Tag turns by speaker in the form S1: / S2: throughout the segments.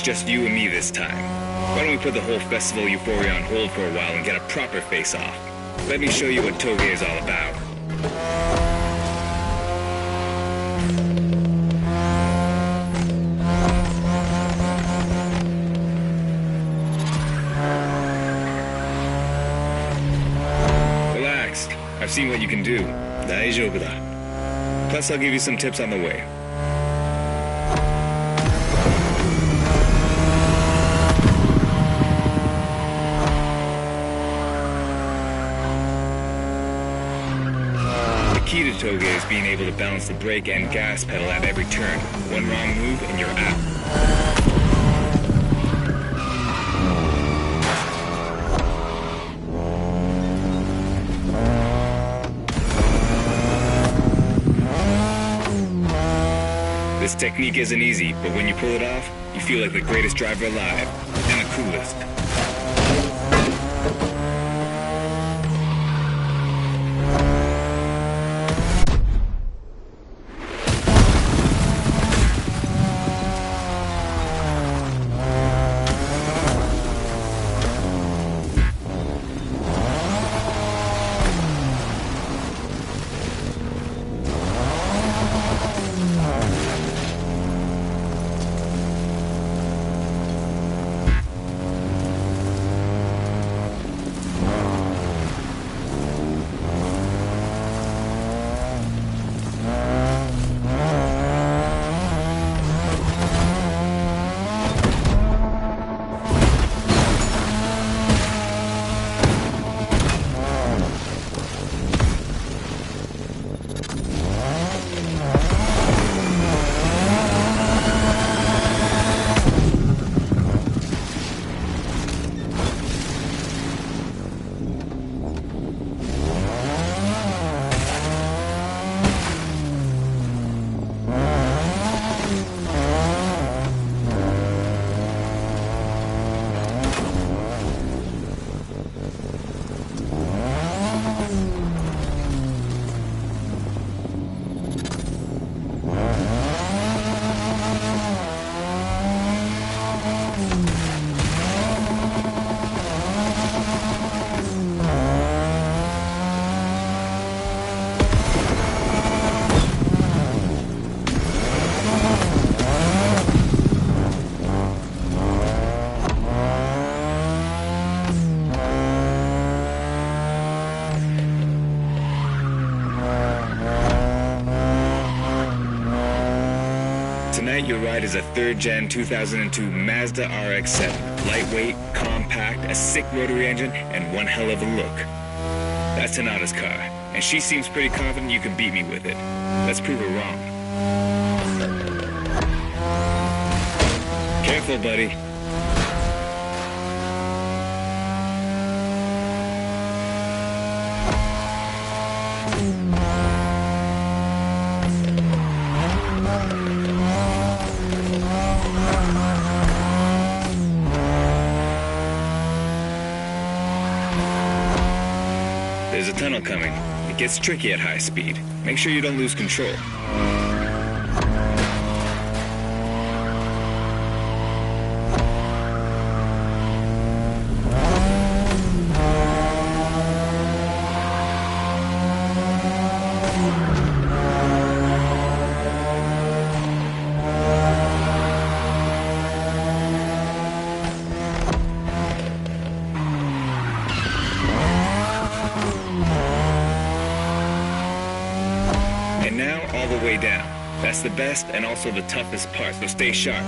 S1: just you and me this time. Why don't we put the whole festival euphoria on hold for a while and get a proper face-off? Let me show you what Toge is all about. Relax. I've seen what you can do. 大丈夫だ. Plus, I'll give you some tips on the way. The key to Toge is being able to balance the brake and gas pedal at every turn. One wrong move and you're out. This technique isn't easy, but when you pull it off, you feel like the greatest driver alive, and the coolest. Tonight, your ride is a third-gen 2002 Mazda RX-7. Lightweight, compact, a sick rotary engine, and one hell of a look. That's Tanada's car, and she seems pretty confident you can beat me with it. Let's prove her wrong. Careful, buddy. There's a tunnel coming. It gets tricky at high speed. Make sure you don't lose control. And now, all the way down. That's the best and also the toughest part, so stay sharp.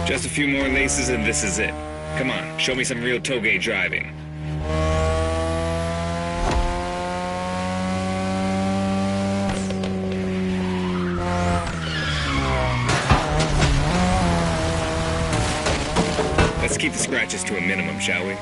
S1: Just a few more laces and this is it. Come on, show me some real Toge driving. keep the scratches to a minimum, shall we?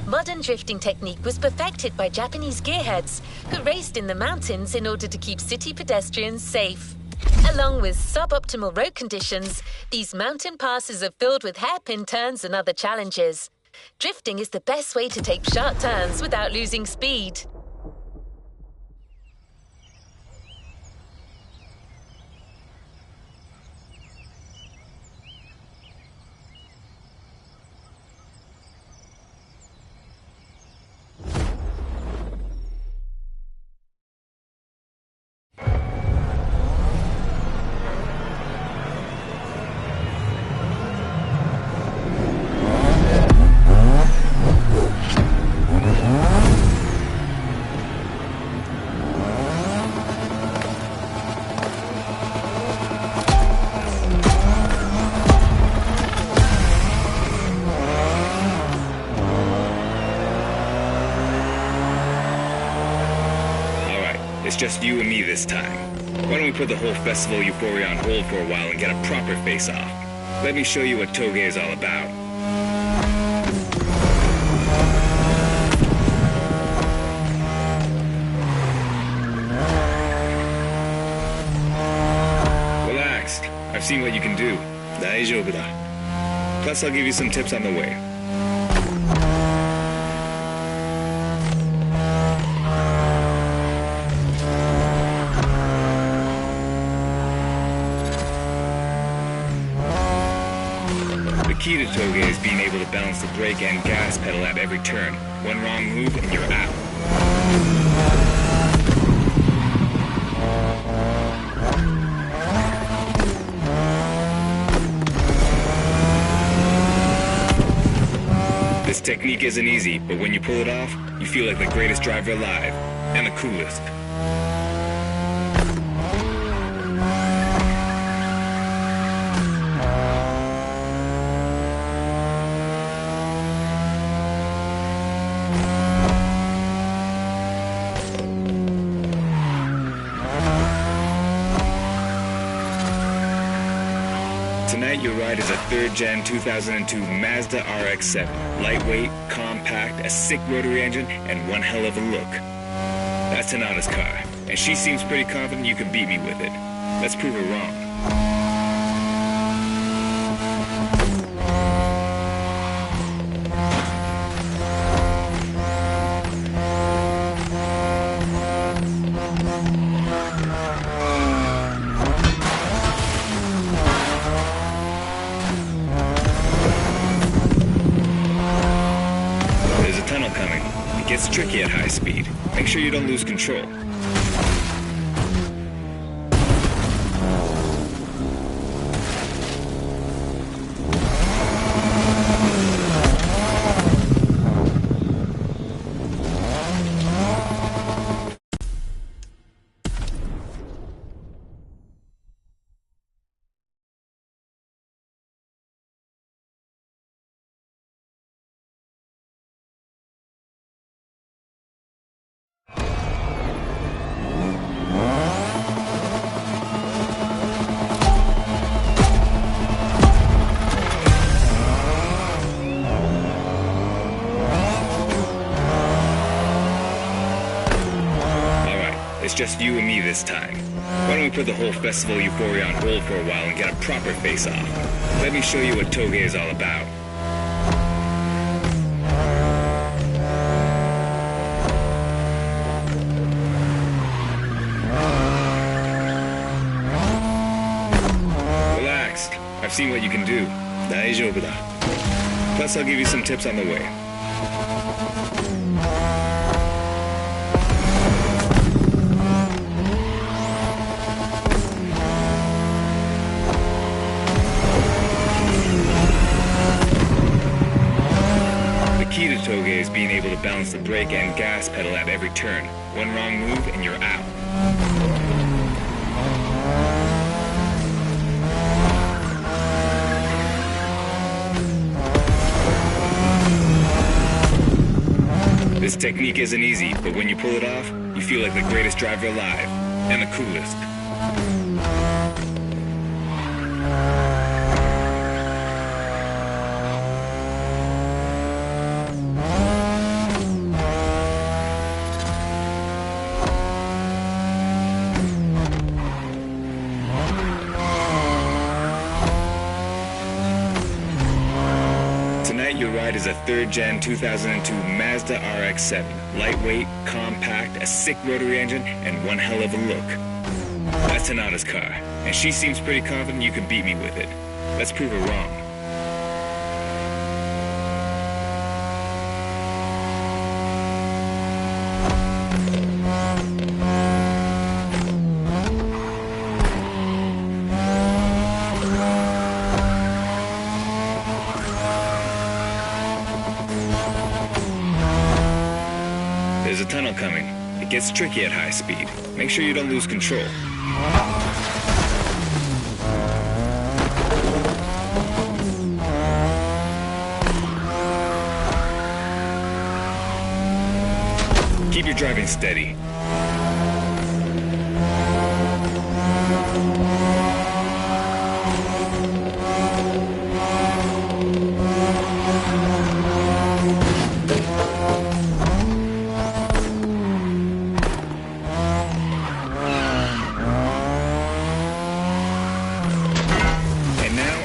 S2: Modern drifting technique was perfected by Japanese gearheads who raced in the mountains in order to keep city pedestrians safe. Along with suboptimal road conditions, these mountain passes are filled with hairpin turns and other challenges. Drifting is the best way to take sharp turns without losing speed.
S1: It's just you and me this time. Why don't we put the whole festival euphoria on hold for a while and get a proper face-off? Let me show you what Toge is all about. Relax. I've seen what you can do. 大丈夫だ. Plus, I'll give you some tips on the way. The key to Toge is being able to balance the brake and gas pedal at every turn. One wrong move and you're out. This technique isn't easy, but when you pull it off, you feel like the greatest driver alive, and the coolest. Tonight, your ride is a third-gen 2002 Mazda RX-7. Lightweight, compact, a sick rotary engine, and one hell of a look. That's Tanada's car, and she seems pretty confident you can beat me with it. Let's prove her wrong. Coming. It gets tricky at high speed. Make sure you don't lose control. just you and me this time. Why don't we put the whole festival euphoria on hold for a while and get a proper face-off? Let me show you what Toge is all about. Relax. I've seen what you can do. 大丈夫だ. Plus, I'll give you some tips on the way. The key to Toge is being able to balance the brake and gas pedal at every turn. One wrong move and you're out. This technique isn't easy, but when you pull it off, you feel like the greatest driver alive, and the coolest. Tonight, your ride is a third-gen 2002 Mazda RX-7. Lightweight, compact, a sick rotary engine, and one hell of a look. That's Tanada's car, and she seems pretty confident you can beat me with it. Let's prove her wrong. There's a tunnel coming. It gets tricky at high speed. Make sure you don't lose control. Keep your driving steady.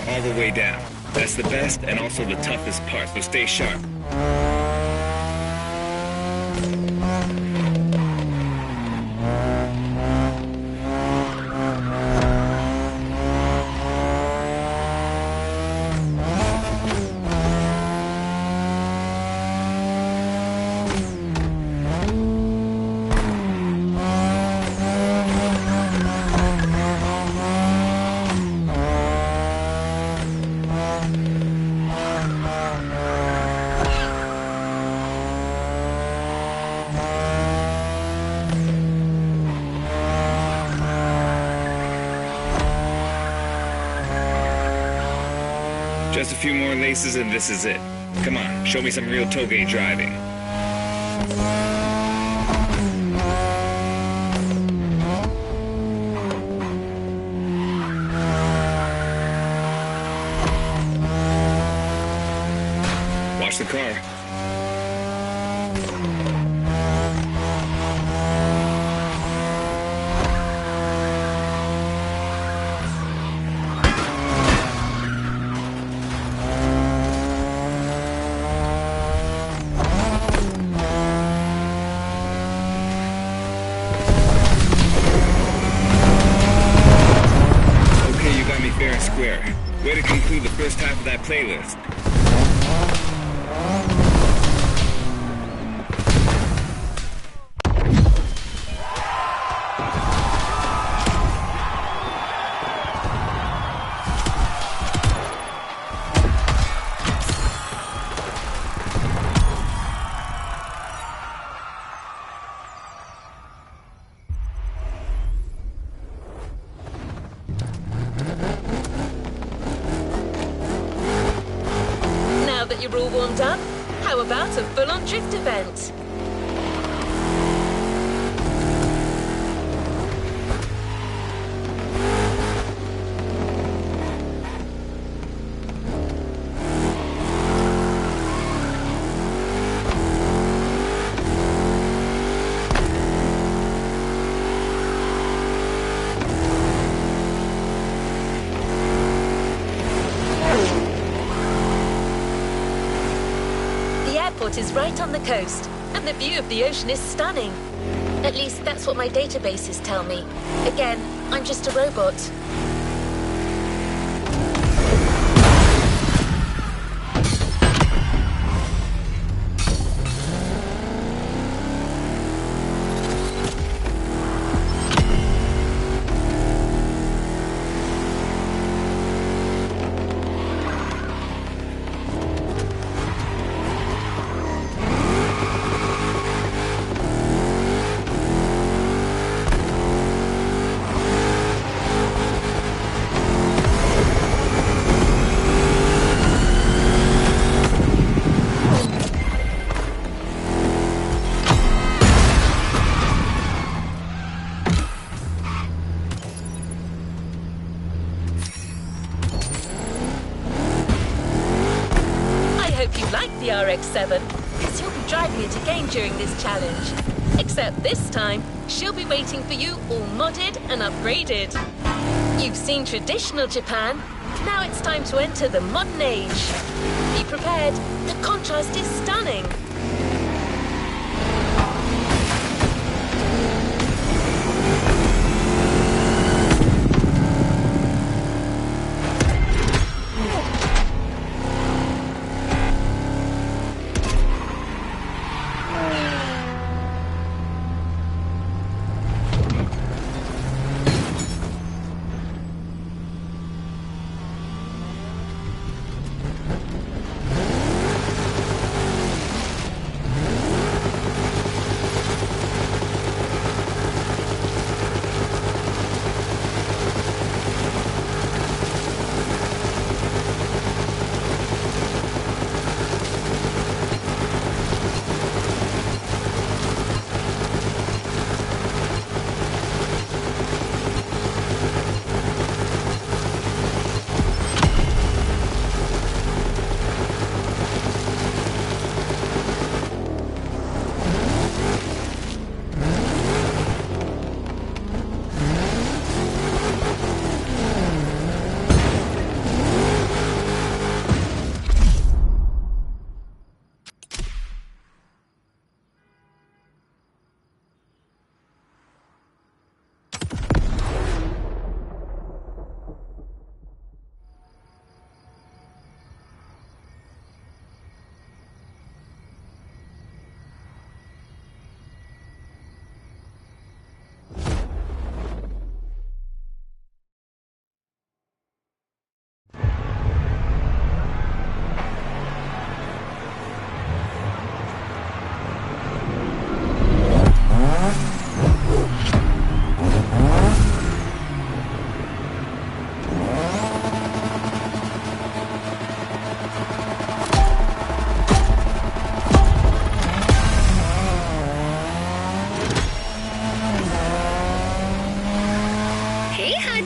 S1: All the way down. That's the best and also the toughest part, so stay sharp. Just a few more laces and this is it. Come on, show me some real Toge driving. Watch the car. Fair and square. Way to conclude the first half of that playlist.
S2: That you're all warmed up, how about a full-on drift event? airport is right on the coast, and the view of the ocean is stunning. At least that's what my databases tell me. Again, I'm just a robot. The RX-7, because you'll be driving it again during this challenge. Except this time, she'll be waiting for you all modded and upgraded. You've seen traditional Japan, now it's time to enter the modern age. Be prepared, the contrast is stunning.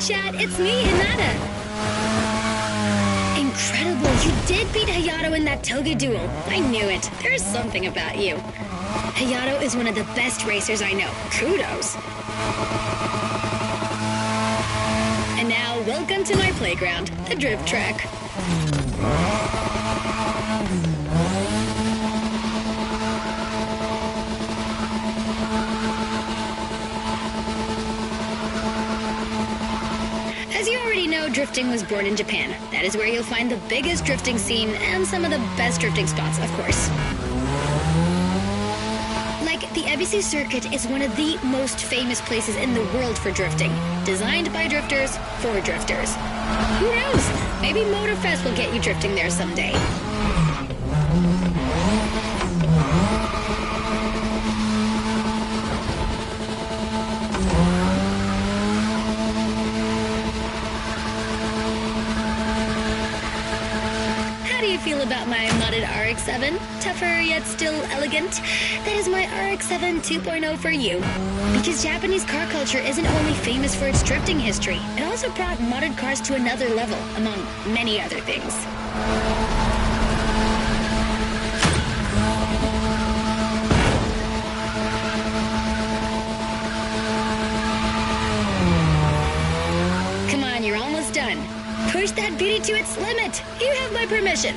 S3: Chat, it's me, Hinata. Incredible, you did beat Hayato in that Toga duel. I knew it. There's something about you. Hayato is one of the best racers I know. Kudos. And now, welcome to my playground, the drift track. As you already know, drifting was born in Japan. That is where you'll find the biggest drifting scene and some of the best drifting spots, of course. Like, the Ebisu Circuit is one of the most famous places in the world for drifting. Designed by drifters, for drifters. Who knows? Maybe Motorfest will get you drifting there someday. Feel about my modded RX-7? Tougher yet still elegant? That is my RX-7 2.0 for you. Because Japanese car culture isn't only famous for its drifting history, it also brought modded cars to another level, among many other things. Come on, you're almost done. Push that beauty to its limit. You have my permission.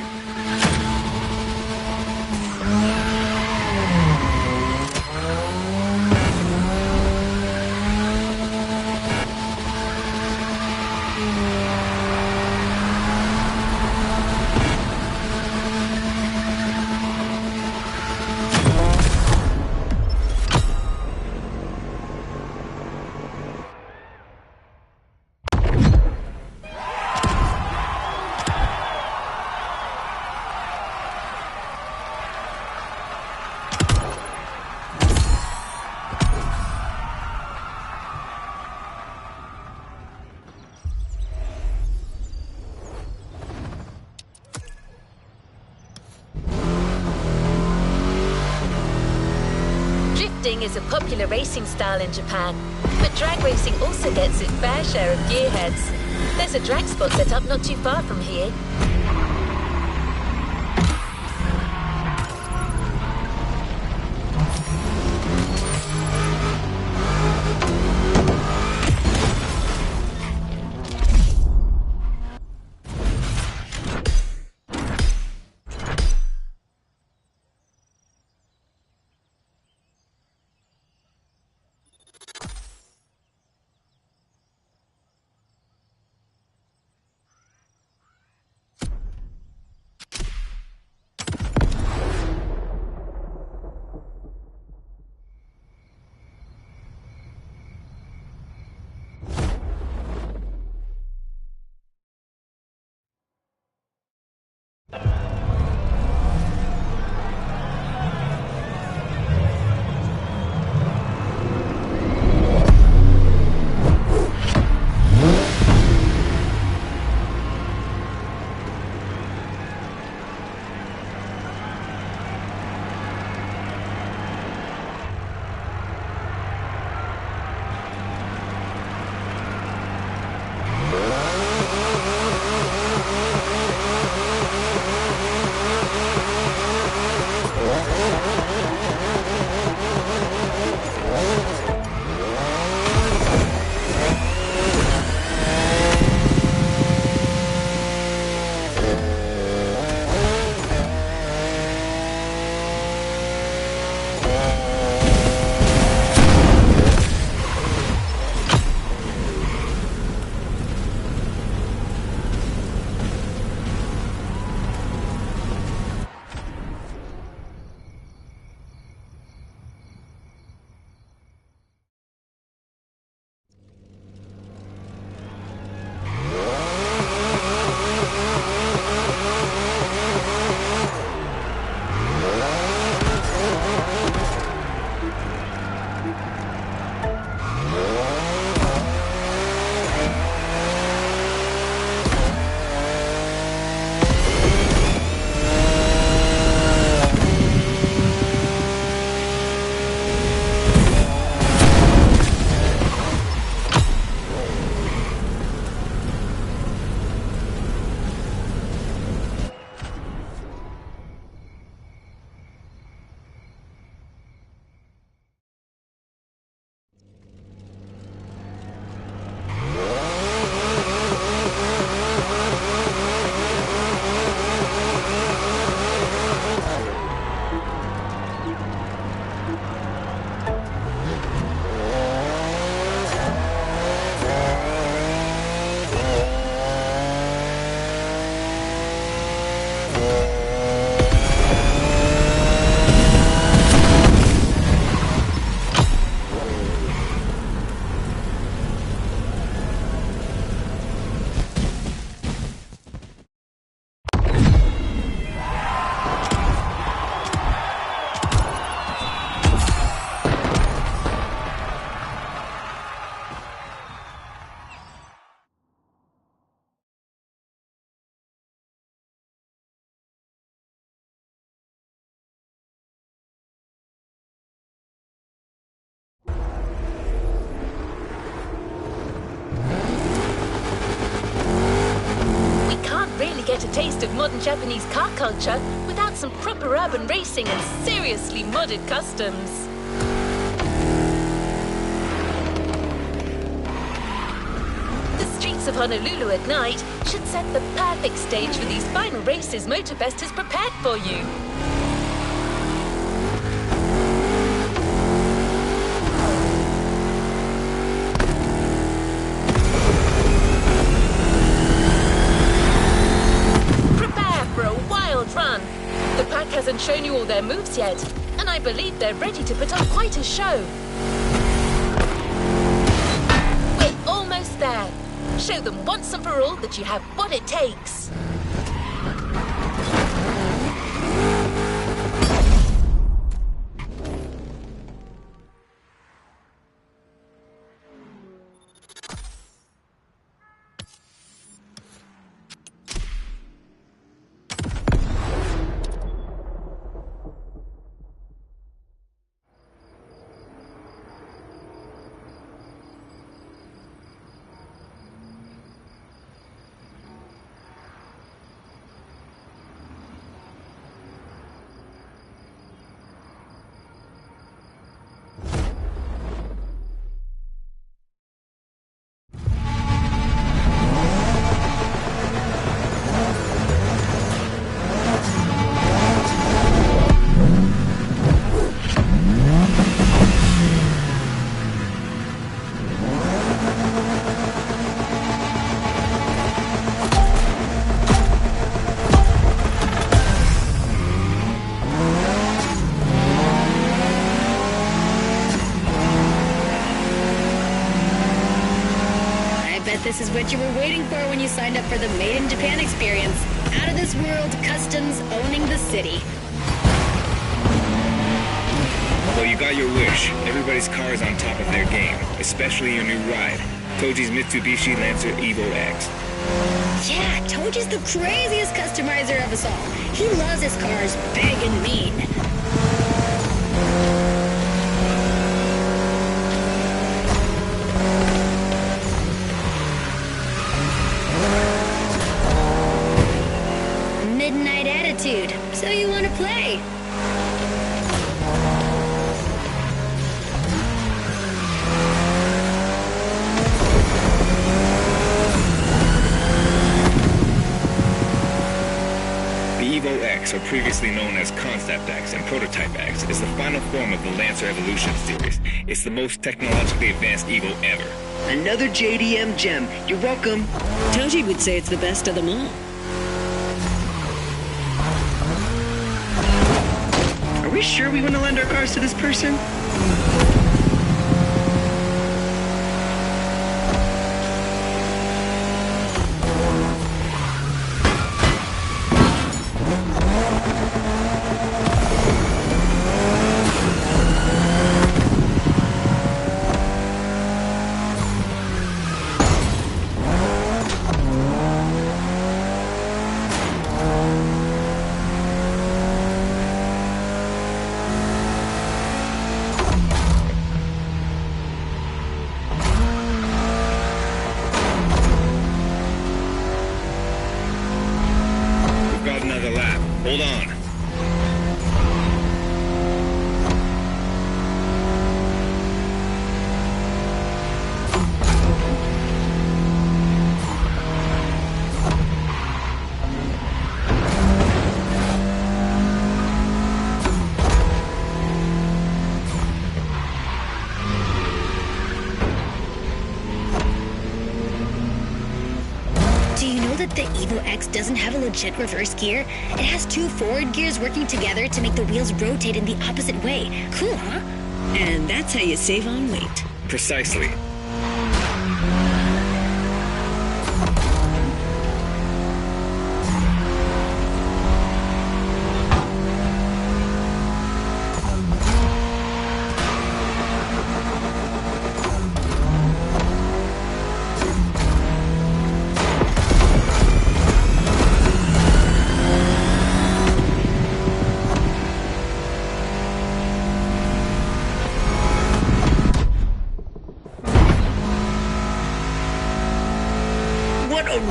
S2: Drifting is a popular racing style in Japan, but drag racing also gets its fair share of gearheads. There's a drag spot set up not too far from here. Get a taste of modern Japanese car culture without some proper urban racing and seriously modded customs. The streets of Honolulu at night should set the perfect stage for these final races Motorbest has prepared for you. Run. The pack hasn't shown you all their moves yet, and I believe they're ready to put on quite a show. We're almost there. Show them once and for all that you have what it takes.
S3: what you were waiting for when you signed up for the Made in Japan experience. Out of this world, customs owning the city.
S1: Well, you got your wish. Everybody's car is on top of their game, especially your new ride, Toji's Mitsubishi Lancer Evo X.
S3: Yeah, Toji's the craziest customizer of us all. He loves his cars big and mean. Midnight attitude. So you want to play?
S1: The Evo X, or previously known as Concept X and Prototype X, is the final form of the Lancer Evolution series. It's the most technologically advanced Evo ever.
S4: Another JDM gem. You're welcome.
S5: Toji would say it's the best of them all.
S4: Are we sure we want to lend our cars to this person?
S1: Another lap. Hold on.
S3: The Evo X doesn't have a legit reverse gear. It has two forward gears working together to make the wheels rotate in the opposite way. Cool, huh?
S5: And that's how you save on weight.
S1: Precisely.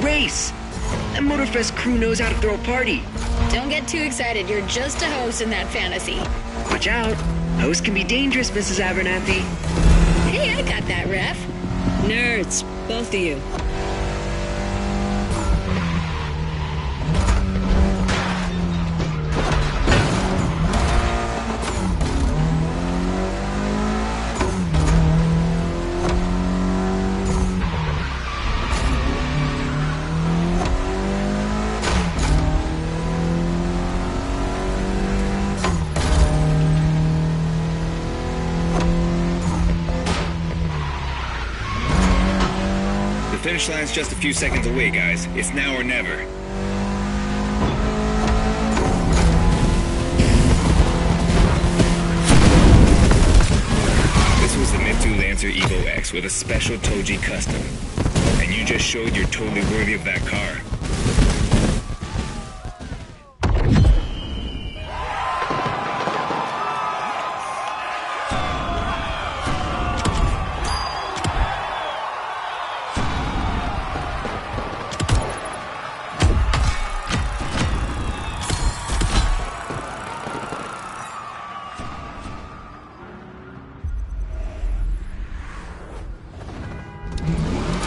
S4: Race! That Motorfest crew knows how to throw a party.
S3: Don't get too excited. You're just a host in that fantasy.
S4: Watch out. Hosts can be dangerous, Mrs. Abernathy.
S3: Hey, I got that, ref.
S5: Nerds, both of you.
S1: The finish line's just a few seconds away, guys. It's now or never. This was the Mitsu Lancer Evo X with a special Toji custom. And you just showed you're totally worthy of that car.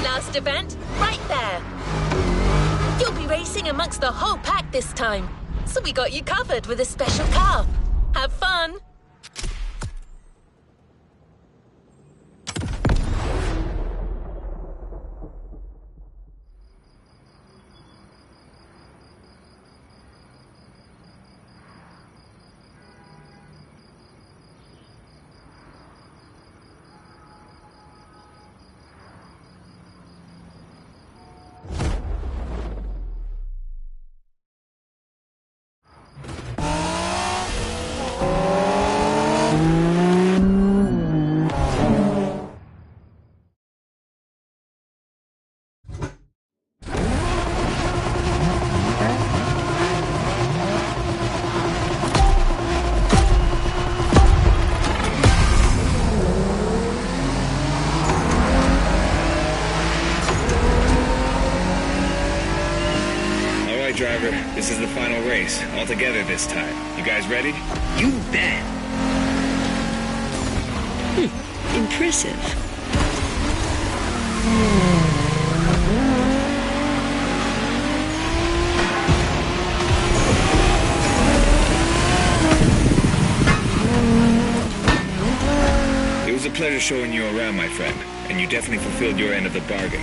S2: Last event, right there. You'll be racing amongst the whole pack this time, so we got you covered with a special car. Have fun!
S1: final race, all together this time. You guys ready?
S4: You bet.
S5: Impressive.
S1: It was a pleasure showing you around, my friend, and you definitely fulfilled your end of the bargain.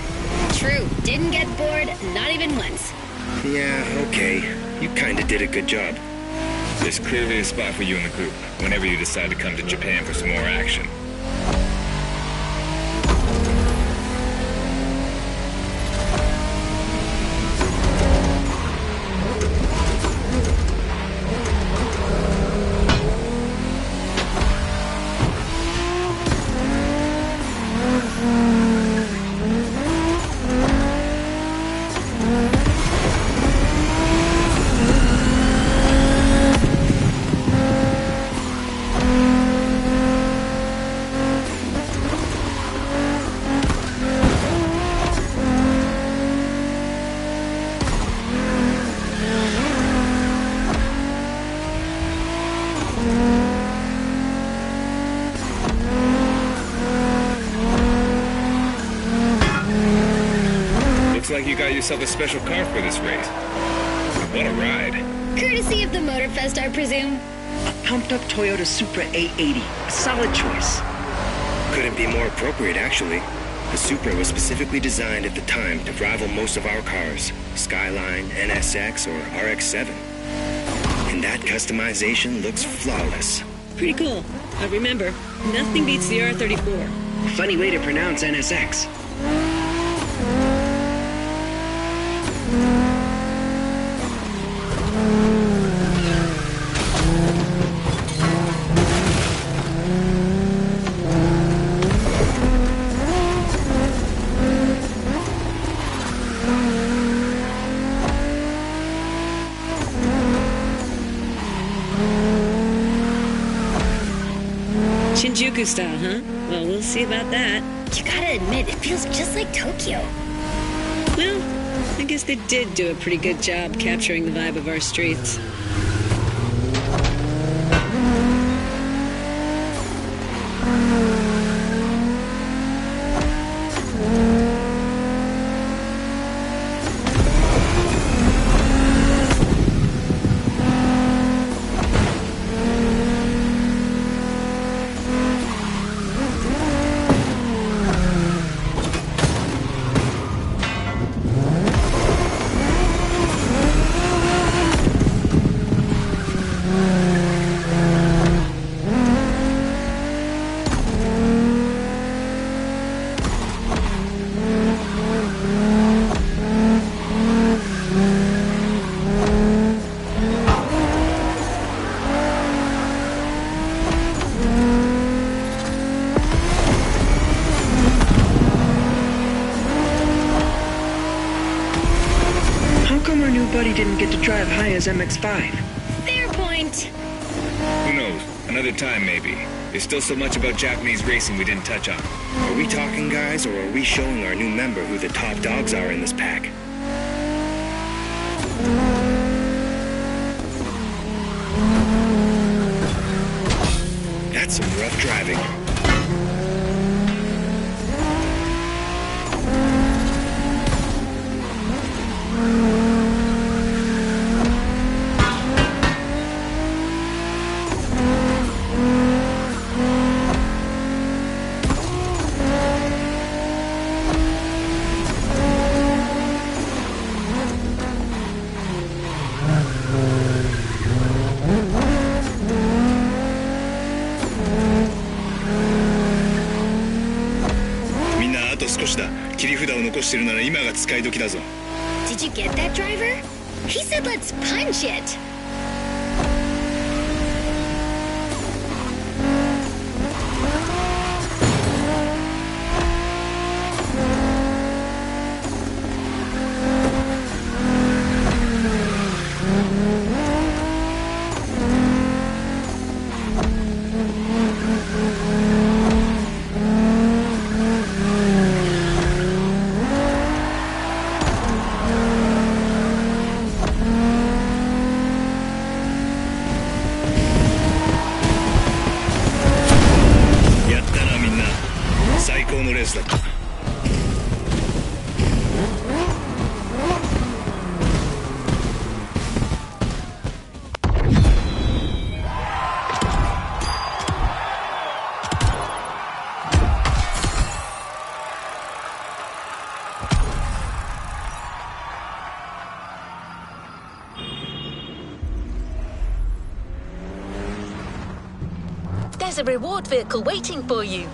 S3: True. Didn't get bored, not even once.
S6: Yeah, okay. You kinda did a good job.
S1: There's clearly a spot for you in the group, whenever you decide to come to Japan for some more action. Looks like you got yourself a special car for this race. What a ride.
S3: Courtesy of the Motorfest, I presume.
S4: A pumped-up Toyota Supra A80. A solid choice.
S6: Couldn't be more appropriate, actually. The Supra was specifically designed at the time to rival most of our cars. Skyline, NSX, or RX-7. And that customization looks flawless.
S5: Pretty cool. Remember, nothing beats the R34.
S4: Funny way to pronounce NSX.
S5: Shinjuku style, huh? Well, we'll see about that.
S3: You gotta admit, it feels just like Tokyo.
S5: Well, I guess they did do a pretty good job capturing the vibe of our streets.
S4: Buddy didn't get to drive high as MX-5.
S3: Fair point.
S1: Who knows? Another time, maybe. There's still so much about Japanese racing we didn't touch on.
S6: Are we talking, guys, or are we showing our new member who the top dogs are in this pack? That's some rough driving.
S3: Did you get that, driver? He said let's punch it.
S2: There's a reward vehicle waiting for you.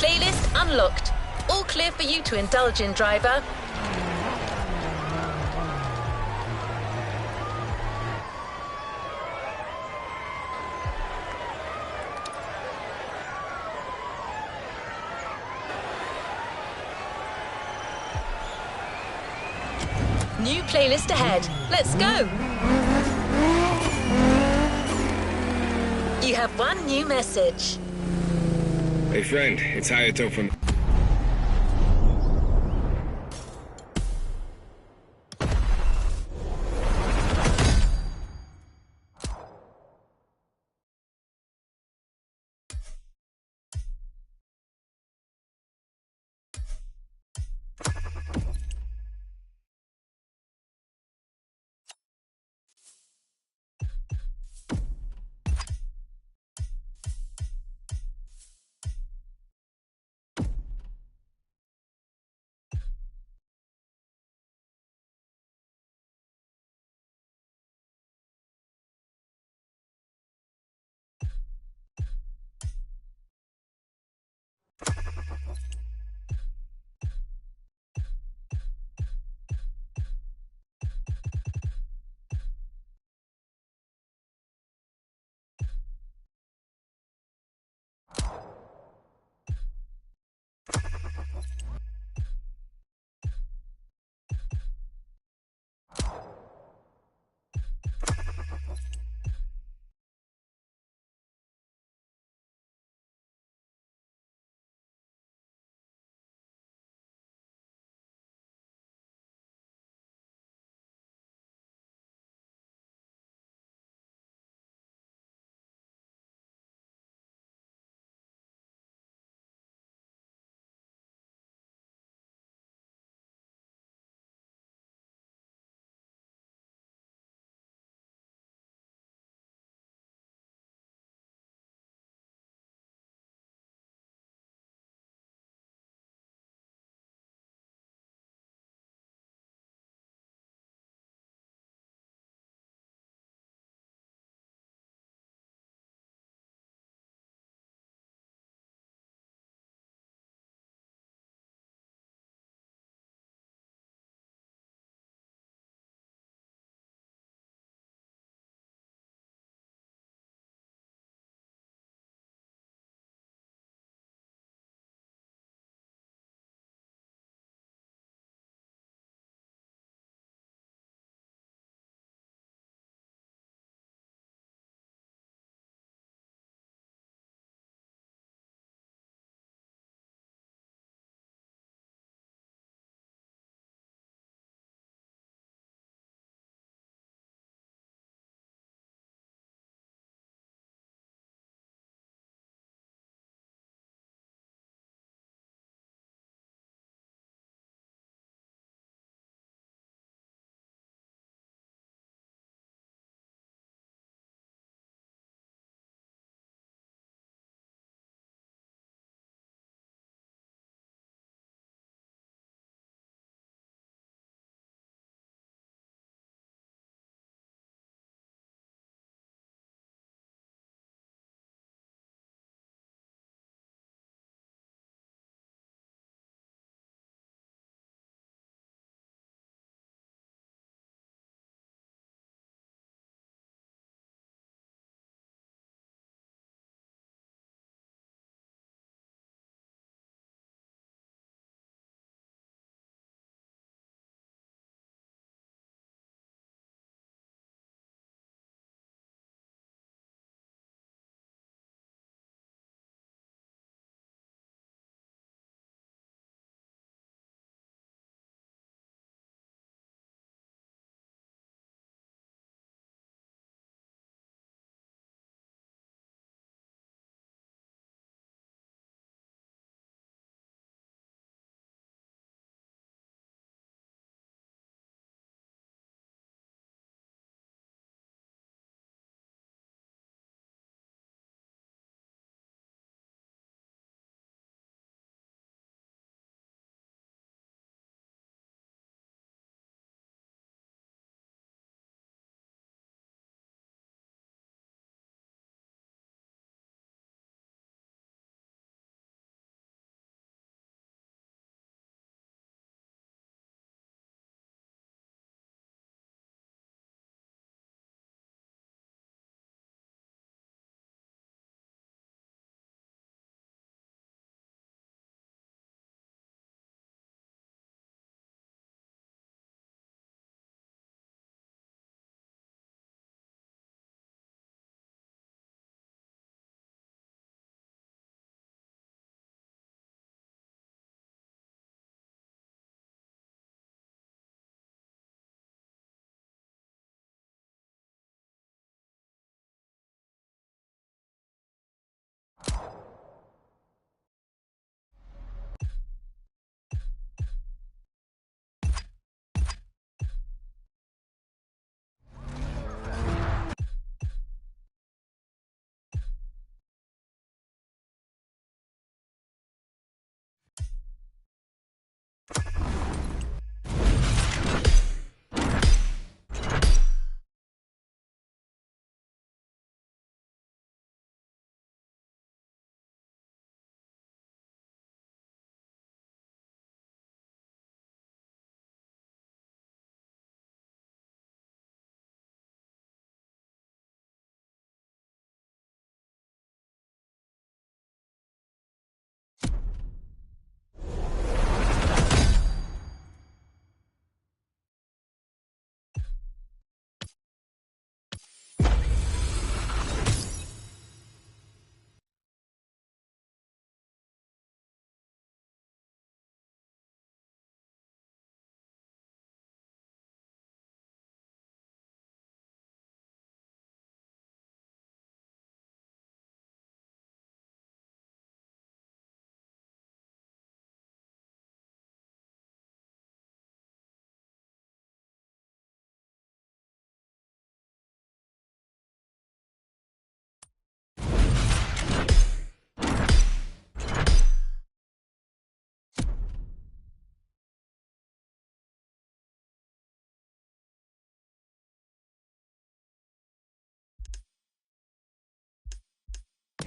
S2: Playlist unlocked. All clear for you to indulge in, driver. New playlist ahead. Let's go. You have one new message.
S1: Hey friend, it's Hayato from...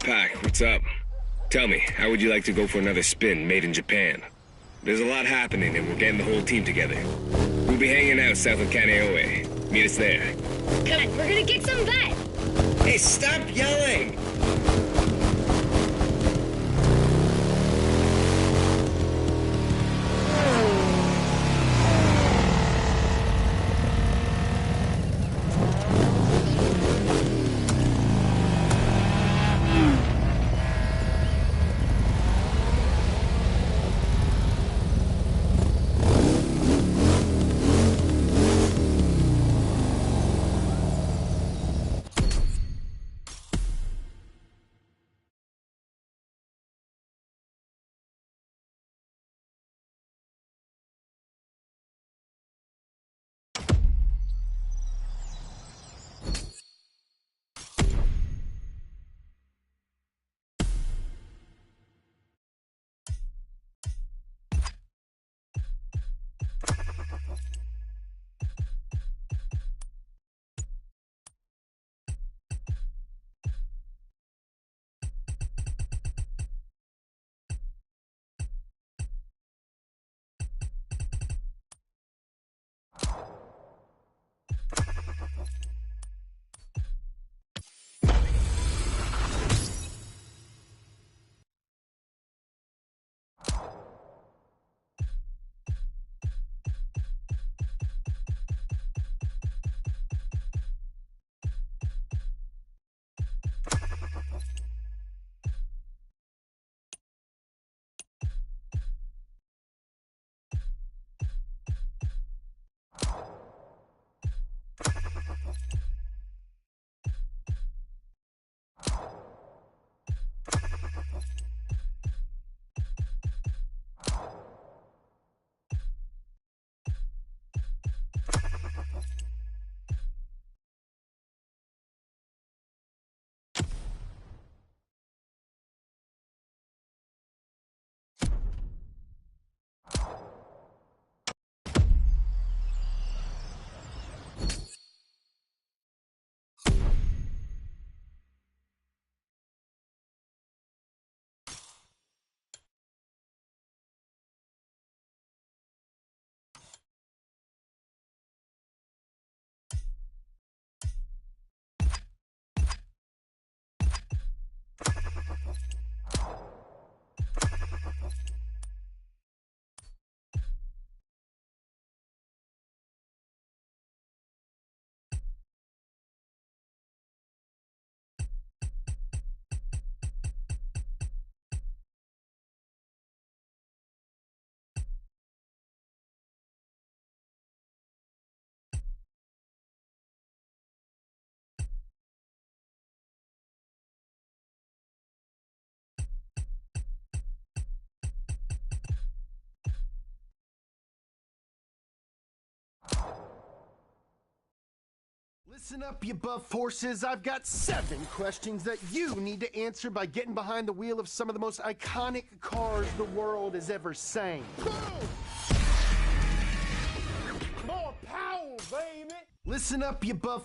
S1: Pac, what's up? Tell me, how would you like to go for another spin made in Japan? There's a lot happening and we're getting the whole team together. We'll be hanging out south of Kaneohe. Meet us there.
S3: Come on, we're gonna kick some butt!
S6: Hey, stop yelling!
S7: Listen up, you buff forces. I've got 7 questions that you need to answer by getting behind the wheel of some of the most iconic cars the world has ever seen. More power, baby! Listen up, you buff...